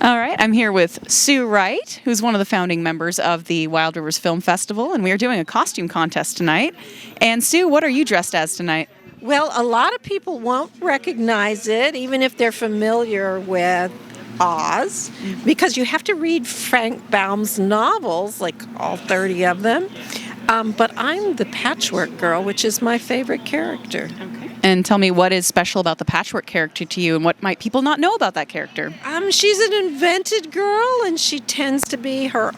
All right, I'm here with Sue Wright, who's one of the founding members of the Wild Rivers Film Festival, and we are doing a costume contest tonight. And Sue, what are you dressed as tonight? Well, a lot of people won't recognize it, even if they're familiar with Oz, because you have to read Frank Baum's novels, like all 30 of them. But I'm the Patchwork Girl, which is my favorite character. Okay. And tell me, what is special about the Patchwork character to you, and what might people not know about that character? She's an invented girl, and she tends to be her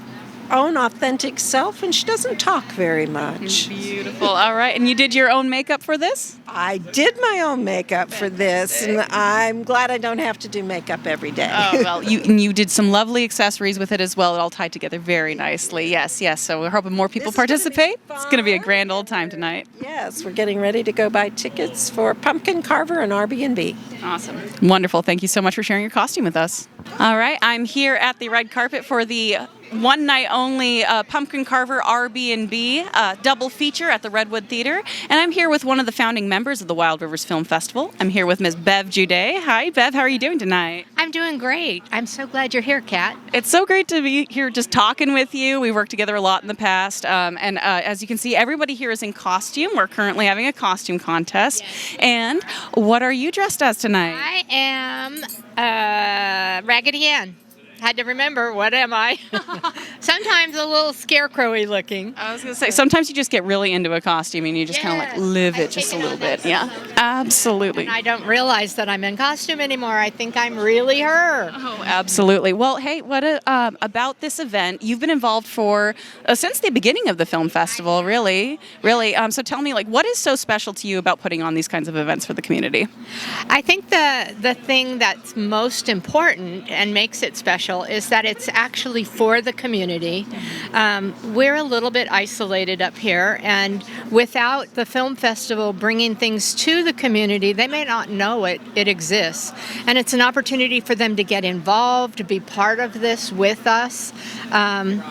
own authentic self, and she doesn't talk very much. Beautiful. All right. And you did your own makeup for this? I did my own makeup for this, and I'm glad I don't have to do makeup every day. Oh, well, you did some lovely accessories with it as well. It all tied together very nicely. Yes, yes. So we're hoping more people participate. It's going to be a grand old time tonight. Yes, we're getting ready to go buy tickets for Pumpkin Carver and Airbnb. Awesome. Wonderful. Thank you so much for sharing your costume with us. All right. I'm here at the red carpet for the one night only Pumpkin Carver Airbnb double feature at the Redwood Theater. And I'm here with one of the founding members of the Wild Rivers Film Festival. I'm here with Ms. Bev Juday. Hi, Bev. How are you doing tonight? I'm doing great. I'm so glad you're here, Kat. It's so great to be here just talking with you. We've worked together a lot in the past. And as you can see, everybody here is in costume. We're currently having a costume contest. Yes. And what are you dressed as tonight? I am Raggedy Ann. Had to remember, what am I? Sometimes a little scarecrowy looking. I was going to say, sometimes you just get really into a costume and you just kind of like live it just a little bit. Yeah, absolutely. And I don't realize that I'm in costume anymore. I think I'm really her. Oh, absolutely. Well, hey, what about this event? You've been involved for since the beginning of the film festival, really. So tell me, like, what is so special to you about putting on these kinds of events for the community? I think the thing that's most important and makes it special is that it's actually for the community. We're a little bit isolated up here, and without the film festival bringing things to the community, they may not know it exists. And it's an opportunity for them to get involved, to be part of this with us, and,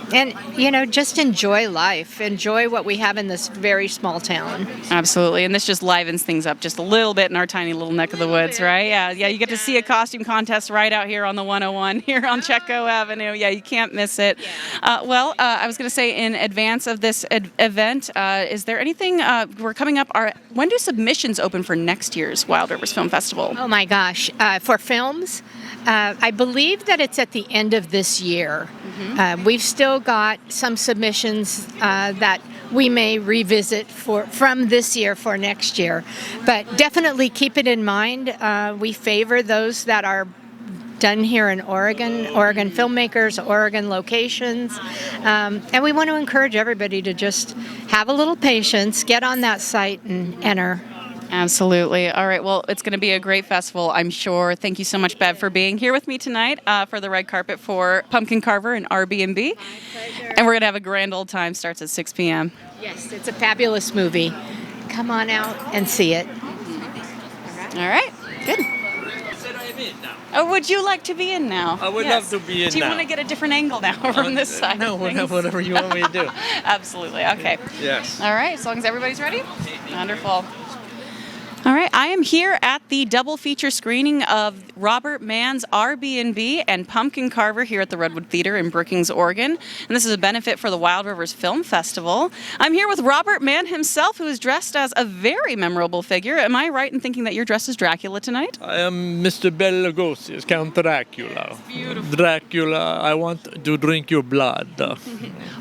just enjoy life, enjoy what we have in this very small town. Absolutely, and this just livens things up just a little bit in our tiny little neck of the woods, right? Yeah, you get to see a costume contest right out here on the 101 here on Checo Avenue. Yeah, you can't miss it. I was going to say, in advance of this event, is there anything, we're coming up, when do submissions open for next year's Wild Rivers Film Festival? Oh my gosh, for films, I believe that it's at the end of this year. Mm-hmm. We've still got some submissions that we may revisit from this year for next year. But definitely keep it in mind. We favor those that are done here in Oregon filmmakers, Oregon locations. And we want to encourage everybody to just have a little patience, get on that site and enter. Absolutely. All right. Well, it's going to be a great festival, I'm sure. Thank you so much, Bev, for being here with me tonight for the red carpet for Pumpkin Carver and Airbnb. My pleasure. And we're going to have a grand old time. Starts at 6 p.m. Yes, it's a fabulous movie. Come on out and see it. All right. Good. Oh, would you like to be in now? I would love to be in now. Do you want to get a different angle now from this side? No, whatever you want me to do. Absolutely. Okay. Yes. All right. As long as everybody's ready. Wonderful. All right, I am here at the double feature screening of Robert Mann's Airbnb and Pumpkin Carver here at the Redwood Theater in Brookings, Oregon. And this is a benefit for the Wild Rivers Film Festival. I'm here with Robert Mann himself, who is dressed as a very memorable figure. Am I right in thinking that you're dressed as Dracula tonight? I am Mr. Bela Lugosi, as Count Dracula. Beautiful. Dracula, I want to drink your blood. Well,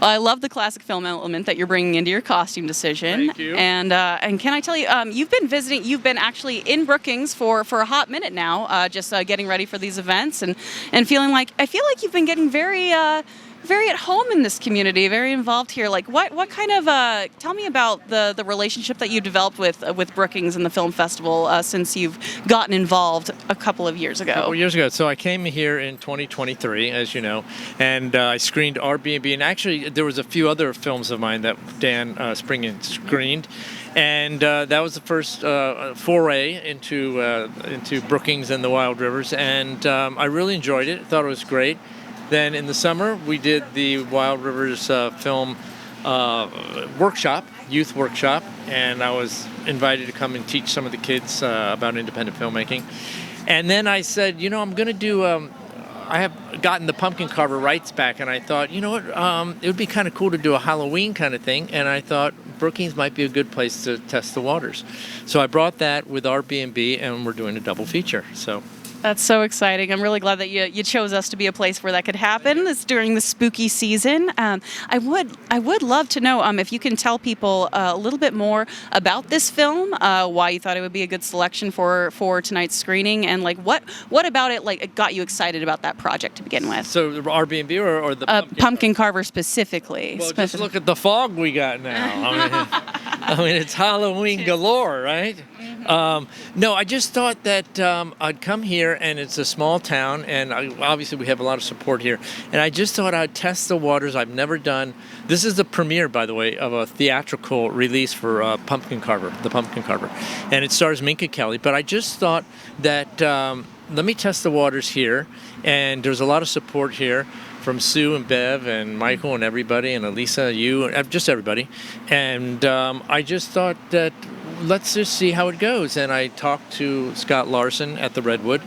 I love the classic film element that you're bringing into your costume decision. Thank you. And can I tell you, you've been actually in Brookings for a hot minute now, just getting ready for these events and feeling like, I feel like you've been getting very at home in this community, very involved here. Like what kind of, tell me about the relationship that you developed with Brookings and the film festival since you've gotten involved a couple of years ago. A couple years ago. So I came here in 2023, as you know, and I screened Airbnb, and actually there was a few other films of mine that Dan Springen screened. And that was the first foray into Brookings and the Wild Rivers, and I really enjoyed it. Thought it was great. Then in the summer, we did the Wild Rivers film workshop, youth workshop, and I was invited to come and teach some of the kids about independent filmmaking. And then I said, I'm going to do I have gotten the Pumpkin Carver rights back, and I thought, you know what, it would be kind of cool to do a Halloween kind of thing, and I thought Brookings might be a good place to test the waters. So I brought that with Airbnb, and we're doing a double feature. So. That's so exciting. I'm really glad that you chose us to be a place where that could happen. It's during the spooky season. I would love to know if you can tell people a little bit more about this film, why you thought it would be a good selection for tonight's screening, and like what about it like got you excited about that project to begin with. So the Airbnb or the Pumpkin Carver specifically. Well, just look at the fog we got now. I mean, it's Halloween galore, right? No, I just thought that I'd come here, and it's a small town, and obviously we have a lot of support here. And I just thought I'd test the waters. I've never done. This is the premiere, by the way, of a theatrical release for the Pumpkin Carver, and it stars Minka Kelly. But I just thought that let me test the waters here, and there's a lot of support here from Sue and Bev and Michael and everybody, and Elisa, you, and just everybody. And I just thought that let's just see how it goes. And I talked to Scott Larson at the Redwood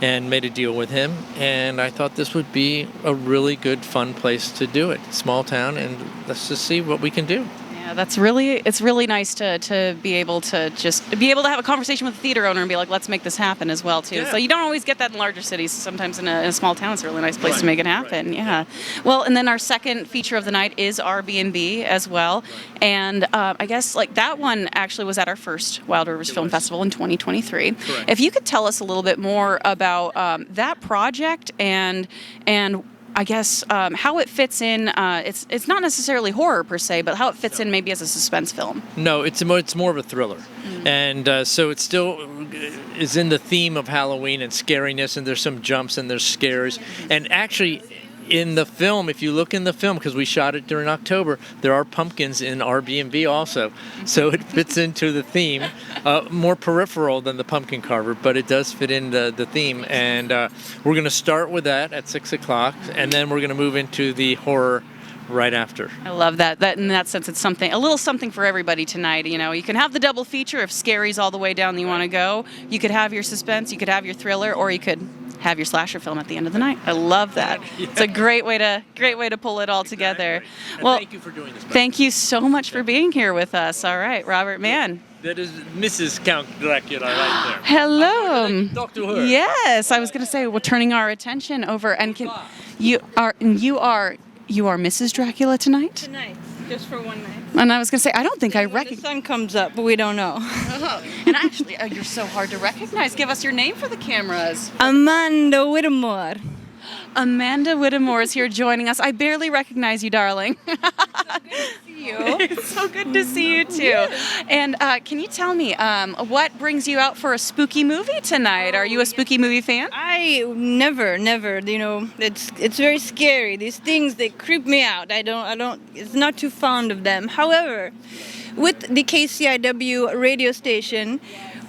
and made a deal with him. And I thought this would be a really good, fun place to do it. Small town, and let's just see what we can do. Yeah, it's really nice to be able to have a conversation with the theater owner and be like, let's make this happen as well too. Yeah. So you don't always get that in larger cities. Sometimes in a small town, it's a really nice place to Right, make it happen. right. Yeah. Well, and then our second feature of the night is Airbnb as well. And I guess like that one actually was at our first Wild Rivers Film Festival in 2023. Correct. If you could tell us a little bit more about that project and I guess how it fits in. It's not necessarily horror per se, but how it fits in maybe as a suspense film. No, it's more of a thriller, and so it still is in the theme of Halloween and scariness, and there's some jumps and there's scares, and actually. In the film, if you look in the film, because we shot it during October, there are pumpkins in Airbnb also. So it fits into the theme, more peripheral than the Pumpkin Carver, but it does fit in the theme. And we're going to start with that at 6 o'clock, and then we're going to move into the horror right after. I love that. That in that sense, it's a little something for everybody tonight. You know, you can have the double feature if scary's all the way down that you want to go. You could have your suspense, you could have your thriller, or you could have your slasher film at the end of the night. I love that. Yeah. It's a great way to pull it all together. And Well, thank you for doing this. thank you so much for being here with us. All right, Robert Mann. That is Mrs. Count Dracula right there. Hello. Talk to her. Yes, I was going to say we're turning our attention over, and you are Mrs. Dracula tonight? Tonight, just for one night. And I was going to say I don't think I When the recognize. sun comes up, but we don't know. And actually, you're so hard to recognize. Give us your name for the cameras. Amanda Whittemore. Amanda Whittemore is here joining us. I barely recognize you, darling. You. It's so good to see you too. And can you tell me what brings you out for a spooky movie tonight? Are you a spooky movie fan? I never. You know, it's very scary. These things, they creep me out. I don't. It's not too fond of them. However, with the KCIW radio station,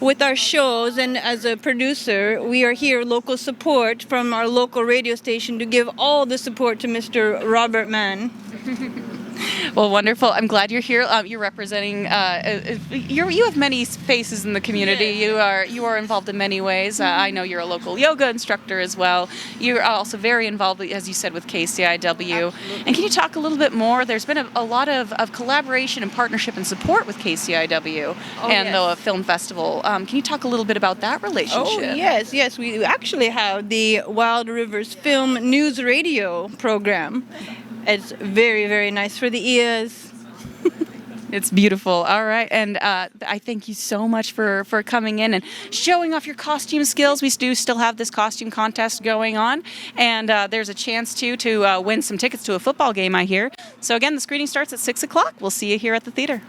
with our shows, and as a producer, we are here local support from our local radio station to give all the support to Mr. Robert Mann. Well, wonderful. I'm glad you're here. You're representing. You have many faces in the community. Yeah. You are involved in many ways. I know you're a local yoga instructor as well. You're also very involved, as you said, with KCIW. Absolutely. And can you talk a little bit more? There's been a lot of collaboration and partnership and support with KCIW and the film festival. Can you talk a little bit about that relationship? Oh, yes. We actually have the Wild Rivers Film News Radio program. It's very, very nice for the ears. It's beautiful. All right. And I thank you so much for coming in and showing off your costume skills. We do still have this costume contest going on. And there's a chance, to win some tickets to a football game, I hear. So, again, the screening starts at 6 o'clock. We'll see you here at the theater.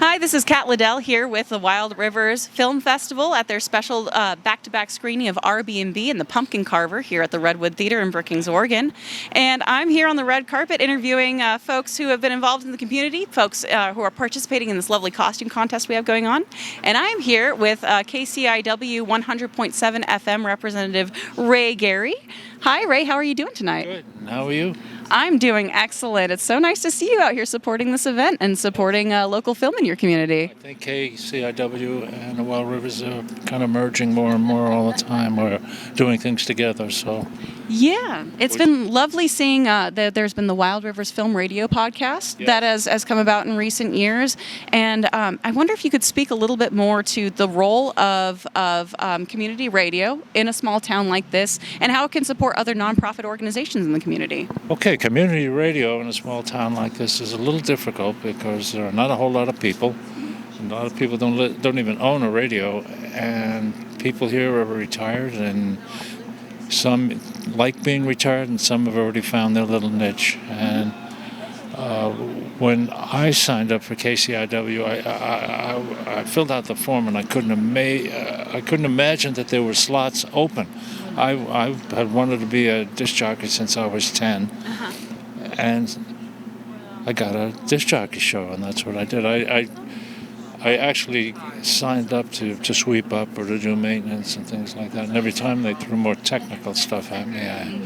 Hi, this is Kat Liddell here with the Wild Rivers Film Festival at their special back-to-back screening of Airbnb and the Pumpkin Carver here at the Redwood Theater in Brookings, Oregon. And I'm here on the red carpet interviewing folks who have been involved in the community, folks who are participating in this lovely costume contest we have going on. And I'm here with KCIW 100.7 FM representative Ray Gary. Hi, Ray. How are you doing tonight? Good. How are you? I'm doing excellent. It's so nice to see you out here supporting this event and supporting local film in your community. I think KCIW and the Wild Rivers are kind of merging more and more all the time. We're doing things together, so. Yeah, it's been lovely seeing that there's been the Wild Rivers Film Radio podcast that has come about in recent years. And I wonder if you could speak a little bit more to the role of community radio in a small town like this and how it can support other nonprofit organizations in the community. Okay, community radio in a small town like this is a little difficult because there are not a whole lot of people. A lot of people don't even own a radio, and people here are retired, and some like being retired, and some have already found their little niche. And when I signed up for KCIW, I filled out the form, and I couldn't imagine that there were slots open. I had wanted to be a disc jockey since I was 10, and I got a disc jockey show, and that's what I did. I actually signed up to sweep up or to do maintenance and things like that. And every time they threw more technical stuff at me,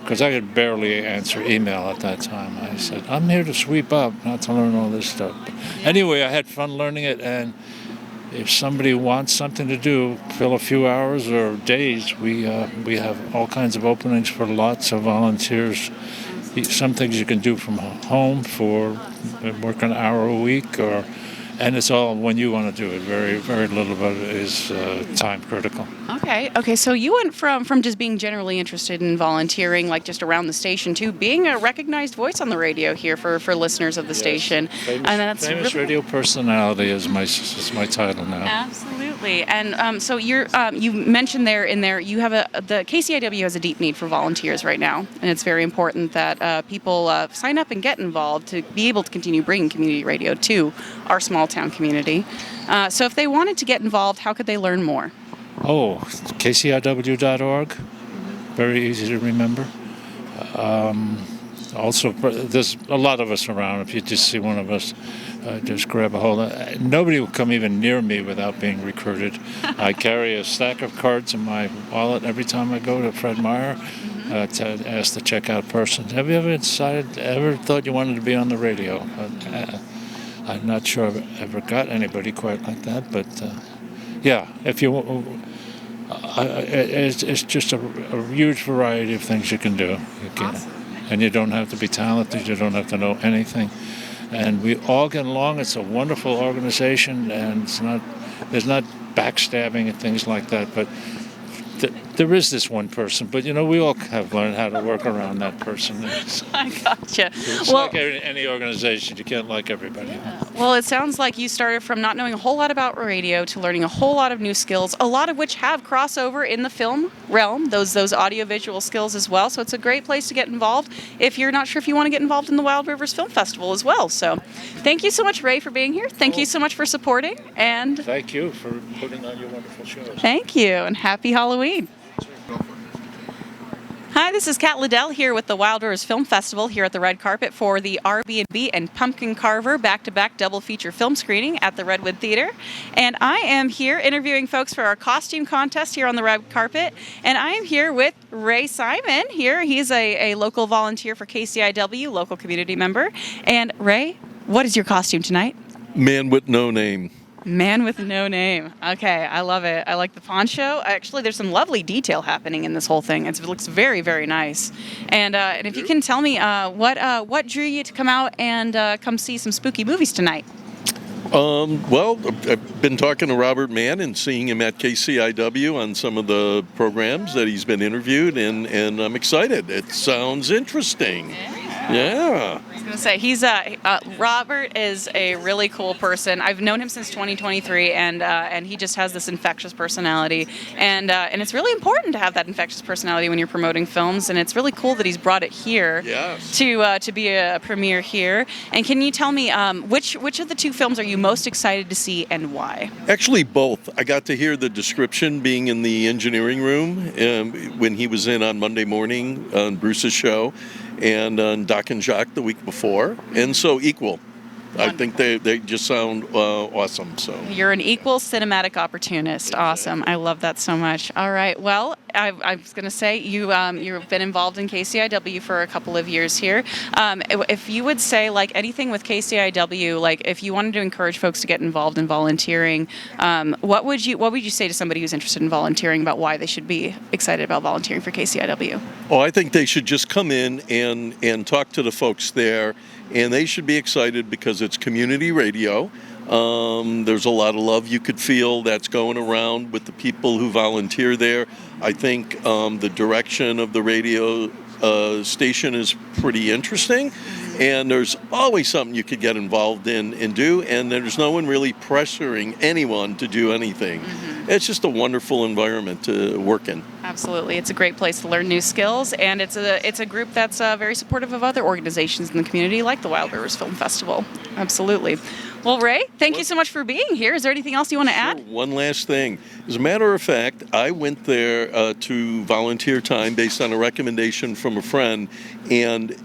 because I could barely answer email at that time, I said, I'm here to sweep up, not to learn all this stuff. But anyway, I had fun learning it, and if somebody wants something to do, fill a few hours or days, we have all kinds of openings for lots of volunteers. Some things you can do from home for work an hour a week, and it's all when you want to do it. Very, very little of it is time critical. Okay. So you went from just being generally interested in volunteering, like just around the station, to being a recognized voice on the radio here for listeners of the station. Famous radio personality is my title now. Absolutely. And so you mentioned there you have the KCIW has a deep need for volunteers right now, and it's very important that people sign up and get involved to be able to continue bringing community radio to our small town community. So if they wanted to get involved, how could they learn more? Oh, kciw.org. Very easy to remember. Also, there's a lot of us around. If you just see one of us, just grab a hold of. Nobody will come even near me without being recruited. I carry a stack of cards in my wallet every time I go to Fred Meyer to ask the checkout person, have you ever thought you wanted to be on the radio? I'm not sure I've ever got anybody quite like that, but yeah, if you, it's just a huge variety of things you can do. Awesome. And you don't have to be talented, you don't have to know anything. And we all get along. It's a wonderful organization, and there's not backstabbing and things like that, but there is this one person, but we all have learned how to work around that person. I gotcha. It's like any organization, you can't like everybody. Yeah. Well, it sounds like you started from not knowing a whole lot about radio to learning a whole lot of new skills, a lot of which have crossover in the film realm, those audiovisual skills as well. So it's a great place to get involved if you're not sure if you want to get involved in the Wild Rivers Film Festival as well. So thank you so much, Ray, for being here. Thank you so much for supporting. And thank you for putting on your wonderful shows. Thank you, and happy Halloween. Hi, this is Kat Liddell here with the Wild Rivers Film Festival here at the red carpet for the Airbnb and Pumpkin Karver back-to-back double feature film screening at the Redwood Theater. And I am here interviewing folks for our costume contest here on the red carpet. And I am here with Ray Simon here. He's a local volunteer for KCIW, local community member. And Ray, what is your costume tonight? Man with no name. Man with no name. Okay, I love it. I like the poncho. Actually, there's some lovely detail happening in this whole thing. It looks very, very nice. And if you can tell me what drew you to come out and come see some spooky movies tonight? Well, I've been talking to Robert Mann and seeing him at KCIW on some of the programs that he's been interviewed, and I'm excited. It sounds interesting. Yeah. I was going to say, Robert is a really cool person. I've known him since 2023, and he just has this infectious personality. And it's really important to have that infectious personality when you're promoting films, and it's really cool that he's brought it here to be a premiere here. And can you tell me which of the two films are you most excited to see and why? Actually, both. I got to hear the description being in the engineering room when he was in on Monday morning on Bruce's show, and on Doc and Jacques the week before, and so equal. I think they just sound awesome. So You're an equal cinematic opportunist. Awesome. I love that so much. All right. Well, I was going to say you've been involved in KCIW for a couple of years here. If you would say like anything with KCIW, like if you wanted to encourage folks to get involved in volunteering, what would you say to somebody who's interested in volunteering about why they should be excited about volunteering for KCIW? Oh, I think they should just come in and talk to the folks there, and they should be excited because it's community radio. There's a lot of love you could feel that's going around with the people who volunteer there. I think the direction of the radio station is pretty interesting, and there's always something you could get involved in and do, and there's no one really pressuring anyone to do anything. It's just a wonderful environment to work in. Absolutely. It's a great place to learn new skills, and it's a group that's very supportive of other organizations in the community like the Wild Rivers Film Festival. Absolutely. Well, Ray, thank you so much for being here. Is there anything else you want to add? One last thing. As a matter of fact, I went there to volunteer time based on a recommendation from a friend, and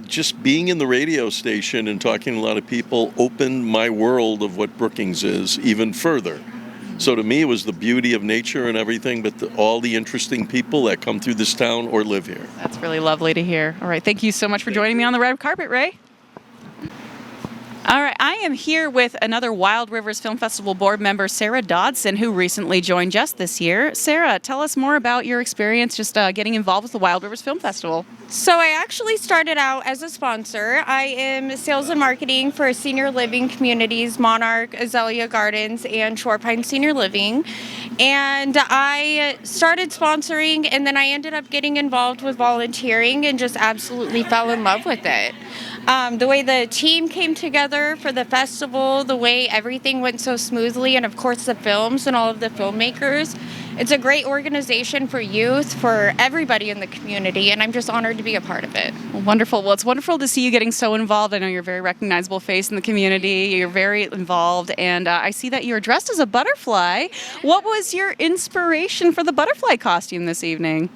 just being in the radio station and talking to a lot of people opened my world of what Brookings is even further. So to me, it was the beauty of nature and everything, but all the interesting people that come through this town or live here. That's really lovely to hear. All right, thank you so much for joining me on the red carpet, Ray. All right, I am here with another Wild Rivers Film Festival board member, Sarah Dodson, who recently joined just this year. Sarah, tell us more about your experience just getting involved with the Wild Rivers Film Festival. So I actually started out as a sponsor. I am sales and marketing for senior living communities, Monarch, Azalea Gardens, and Shorepine Senior Living. And I started sponsoring, and then I ended up getting involved with volunteering and just absolutely fell in love with it. The way the team came together for the festival, the way everything went so smoothly, and of course the films and all of the filmmakers. It's a great organization for youth, for everybody in the community, and I'm just honored to be a part of it. Well, wonderful. Well, it's wonderful to see you getting so involved. I know you're a very recognizable face in the community. You're very involved, and I see that you're dressed as a butterfly. What was your inspiration for the butterfly costume this evening?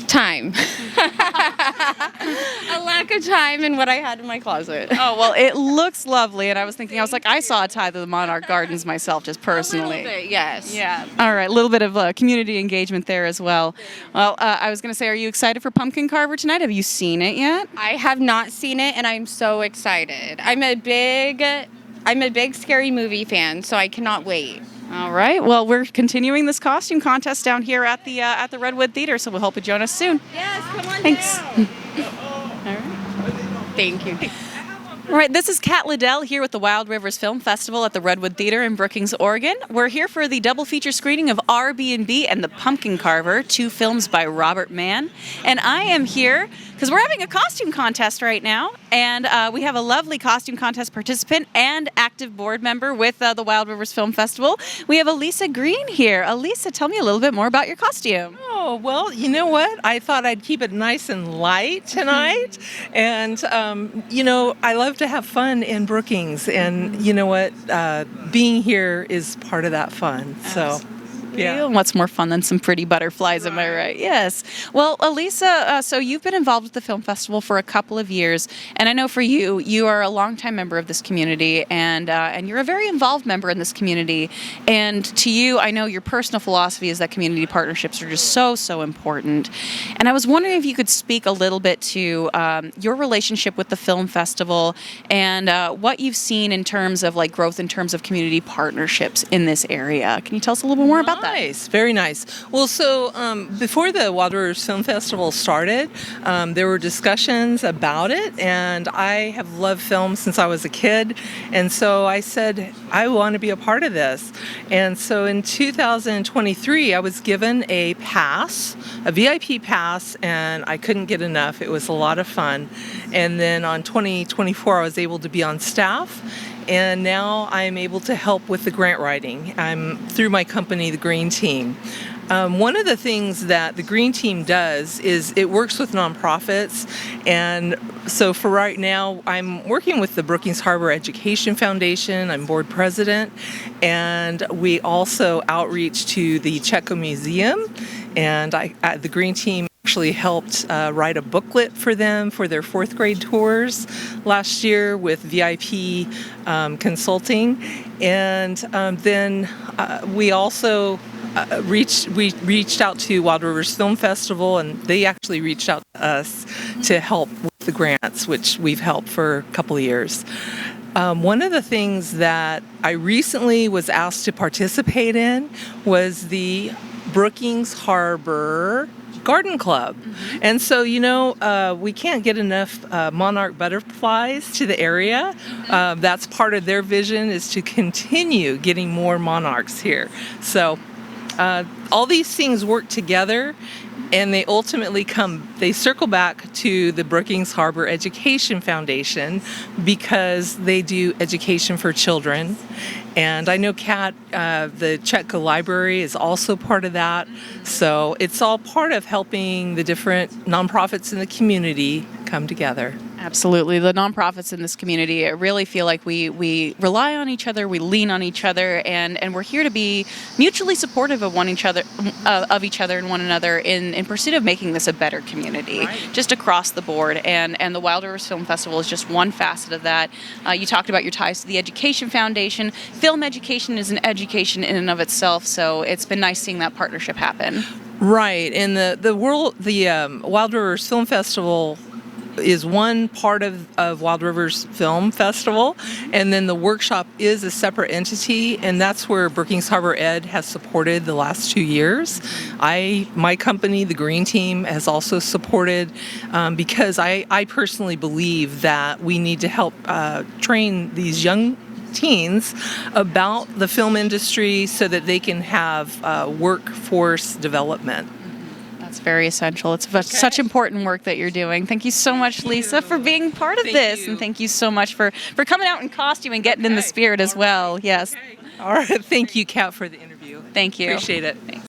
Time. A lack of time in what I had in my closet. Oh, well, it looks lovely, and I was like, I saw a tie to the Monarch Gardens myself, just personally. A little bit, yes. Yeah. All right, a little bit of community engagement there as well. Well, I was going to say, are you excited for Pumpkin Carver tonight? Have you seen it yet? I have not seen it, and I'm so excited. I'm a big scary movie fan, so I cannot wait. All right. Well, we're continuing this costume contest down here at the Redwood Theater, so we'll hope you join us soon. Yes, come on Thanks. down. All right. Thank you. All right, this is Kat Liddell here with the Wild Rivers Film Festival at the Redwood Theater in Brookings, Oregon. We're here for the double feature screening of Airbnb and The Pumpkin Carver, two films by Robert Mann. And I am here because we're having a costume contest right now, and we have a lovely costume contest participant and active board member with the Wild Rivers Film Festival. We have Elisa Green here. Elisa, tell me a little bit more about your costume. Oh, well, you know what? I thought I'd keep it nice and light tonight. And, I love to have fun in Brookings. And you know what? Being here is part of that fun. So. Yeah. What's more fun than some pretty butterflies, am I right? Yes. Well, Elisa, so you've been involved with the film festival for a couple of years, and I know for you, you are a longtime member of this community, and you're a very involved member in this community. And to you, I know your personal philosophy is that community partnerships are just so important. And I was wondering if you could speak a little bit to your relationship with the film festival and what you've seen in terms of like growth in terms of community partnerships in this area. Can you tell us a little bit more about that? Nice, very nice. Well, so before the Wild Rivers Film Festival started, there were discussions about it, and I have loved film since I was a kid, and so I said, I want to be a part of this. And so in 2023, I was given a pass, a VIP pass, and I couldn't get enough. It was a lot of fun. And then on 2024, I was able to be on staff, and now I'm able to help with the grant writing. I'm through my company, the Green Team. One of the things that the Green Team does is it works with nonprofits, and so for right now, I'm working with the Brookings Harbor Education Foundation. I'm board president, and we also outreach to the Checo Museum, and the Green Team actually helped write a booklet for them for their fourth grade tours last year with VIP consulting. And then we also reached out to Wild Rivers Film Festival, and they actually reached out to us to help with the grants, which we've helped for a couple of years. One of the things that I recently was asked to participate in was the Brookings Harbor Garden Club. And so, we can't get enough monarch butterflies to the area. That's part of their vision, is to continue getting more monarchs here. So all these things work together, and they ultimately they circle back to the Brookings Harbor Education Foundation, because they do education for children. And I know Kat, the Chetco Library, is also part of that. So it's all part of helping the different nonprofits in the community come together. Absolutely. The nonprofits in this community really feel like we rely on each other, we lean on each other, and we're here to be mutually supportive of each other and one another in pursuit of making this a better community, just across the board. And the Wild Rivers Film Festival is just one facet of that. You talked about your ties to the Education Foundation. Film education is an education in and of itself, so it's been nice seeing that partnership happen. Right. And the Wild Rivers Film Festival is one part of Wild Rivers Film Festival, and then the workshop is a separate entity, and that's where Brookings Harbor Ed has supported the last 2 years. My company, the Green Team, has also supported, because I personally believe that we need to help train these young teens about the film industry so that they can have workforce development. It's very essential. It's such important work that you're doing. Thank you so much, Lisa, for being part of this. And thank you so much for coming out in costume and getting in the spirit as well. Yes. All right. Thank you, Kat, for the interview. Thank you. Appreciate it. Thanks.